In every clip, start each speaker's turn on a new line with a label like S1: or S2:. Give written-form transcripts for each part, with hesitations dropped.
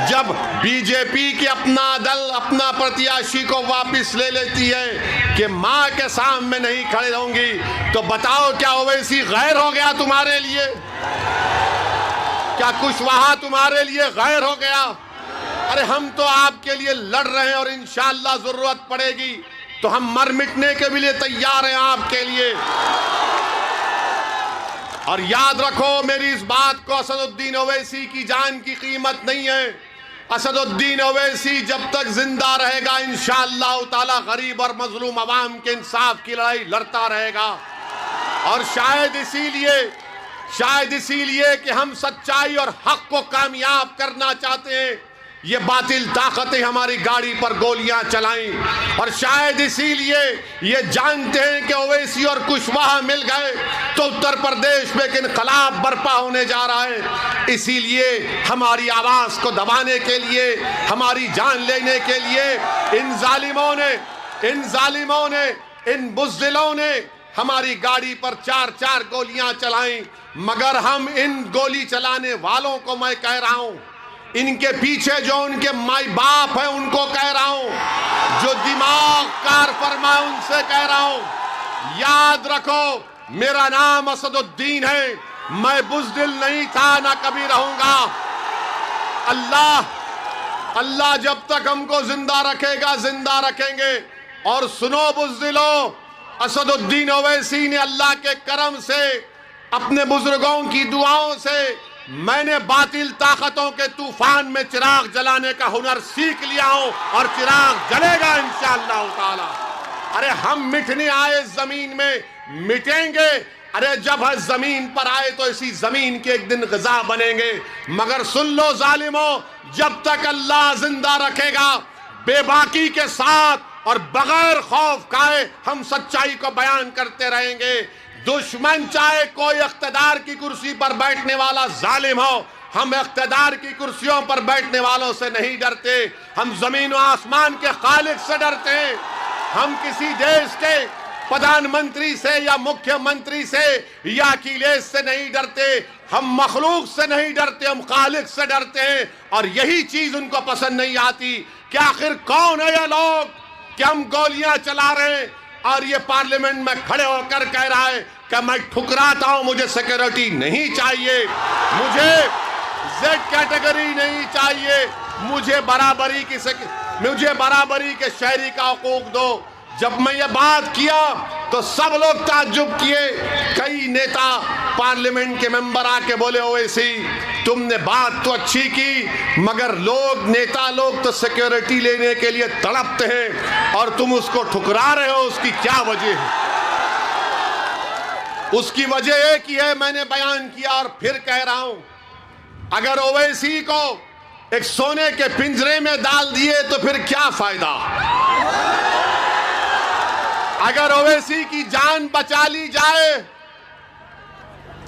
S1: جب B J پی کی اپنا دل اپنا پرتیاشی کو واپس لے لیتی ہے کہ ماں کے سامنے نہیں کھڑے ہوں گی، تو بتاؤ کیا اویسی غیر ہو گیا تمہارے لیے؟ کیا کشواہا تمہارے لیے غیر ہو گیا؟ ارے ہم تو آپ کے لیے لڑ رہے ہیں، اور انشاءاللہ ضرورت پڑے گی تو ہم مر مٹنے کے بھی لیے تیار ہیں آپ کے لیے۔ اور یاد رکھو میری اس بات کو، اسد الدین اویسی کی جان کی قیمت نہیں ہے۔ اسد الدین اویسی جب تک زندہ رہے گا انشاءاللہ تعالی غریب اور مظلوم عوام کے انصاف کی لڑائی لڑتا رہے گا۔ اور شاید اسی لیے کہ ہم سچائی اور حق کو کامیاب کرنا چاہتے ہیں، یہ باطل طاقتیں ہماری گاڑی پر گولیاں چلائیں، اور شاید اسی لیے یہ جانتے ہیں کہ اویسی اور کشواہا مل گئے تو اتر پردیش میں ایک انقلاب برپا ہونے جا رہا ہے۔ اسی لیے ہماری آواز کو دبانے کے لیے، ہماری جان لینے کے لیے ان ظالموں نے ان بزدلوں نے ہماری گاڑی پر 4 گولیاں چلائیں، مگر ہم ان گولی چلانے والوں کو میں کہہ رہا ہوں، ان کے پیچھے جو ان کے مائی باپ ہیں ان کو کہہ رہا ہوں، جو دماغ کار فرما ان سے کہہ رہا ہوں، یاد رکھو میرا نام اسد الدین ہے، میں بزدل نہیں تھا نہ کبھی رہوں گا۔ اللہ جب تک ہم کو زندہ رکھے گا زندہ رکھیں گے۔ اور سنو بزدلو، اسد الدین اویسی نے اللہ کے کرم سے، اپنے بزرگوں کی دعاؤں سے، میں نے باطل طاقتوں کے طوفان میں چراغ جلانے کا ہنر سیکھ لیا ہوں، اور چراغ جلے گا انشاءاللہ تعالی۔ ارے ہم مٹنے آئے زمین میں، مٹیں گے۔ ارے جب ہم زمین پر آئے تو اسی زمین کے ایک دن غذا بنیں گے۔ مگر سن لو ظالموں، جب تک اللہ زندہ رکھے گا، بے باکی کے ساتھ اور بغیر خوف کھائے ہم سچائی کو بیان کرتے رہیں گے۔ دشمن چاہے کوئی اقتدار کی کرسی پر بیٹھنے والا ظالم ہو، ہم اقتدار کی کرسیوں پر بیٹھنے والوں سے نہیں ڈرتے، ہم زمین و آسمان کے خالق سے ڈرتے ہیں۔ ہم کسی دیش کے پردھان منتری سے یا مکھیہ منتری سے یا اکھیلیش سے نہیں ڈرتے، ہم مخلوق سے نہیں ڈرتے، ہم خالق سے ڈرتے ہیں۔ اور یہی چیز ان کو پسند نہیں آتی کہ آخر کون ہے یہ لوگ کہ ہم گولیاں چلا رہے ہیں، اور یہ پارلیمنٹ میں کھڑے ہو کر کہہ رہا ہے کہ میں ٹھکراتا ہوں، مجھے سیکیورٹی نہیں چاہیے، مجھے زیڈ کیٹیگری نہیں چاہیے، مجھے برابری کے شہری کا حقوق دو۔ جب میں یہ بات کیا تو سب لوگ تعجب کیے۔ کئی نیتا پارلیمنٹ کے ممبر آ کے بولے اویسی تم نے بات تو اچھی کی، مگر نیتا لوگ تو سیکیورٹی لینے کے لیے تڑپتے ہیں اور تم اس کو ٹھکرا رہے ہو، اس کی کیا وجہ ہے؟ اس کی وجہ ایک ہی ہے، میں نے بیان کیا اور پھر کہہ رہا ہوں، اگر اویسی کو ایک سونے کے پنجرے میں ڈال دیے تو پھر کیا فائدہ؟ اگر اویسی کی جان بچا لی جائے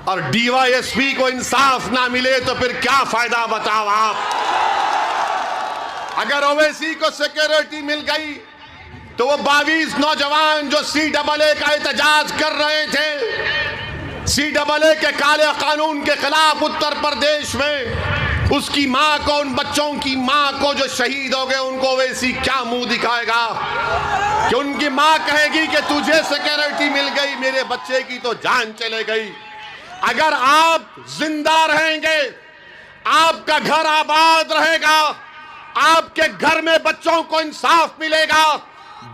S1: اور ڈی وائی ایس پی کو انصاف نہ ملے تو پھر کیا فائدہ بتاؤ آپ؟ اگر اویسی کو سیکیورٹی مل گئی تو وہ 22 نوجوان جو CAA کا احتجاج کر رہے تھے، CAA کے کالے قانون کے خلاف اتر پردیش میں، اس کی ماں کو، ان بچوں کی ماں کو جو شہید ہو گئے، ان کو اویسی کیا منہ دکھائے گا؟ کہ ان کی ماں کہے گی کہ تجھے سیکیورٹی مل گئی، میرے بچے کی تو جان چلے گئی۔ اگر آپ زندہ رہیں گے، آپ کا گھر آباد رہے گا، آپ کے گھر میں بچوں کو انصاف ملے گا،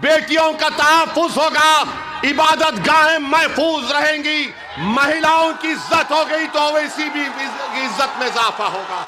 S1: بیٹیوں کا تحفظ ہوگا، عبادت گاہیں محفوظ رہیں گی، مہیلاؤں کی عزت ہو گئی تو اویسی بھی عزت میں اضافہ ہوگا۔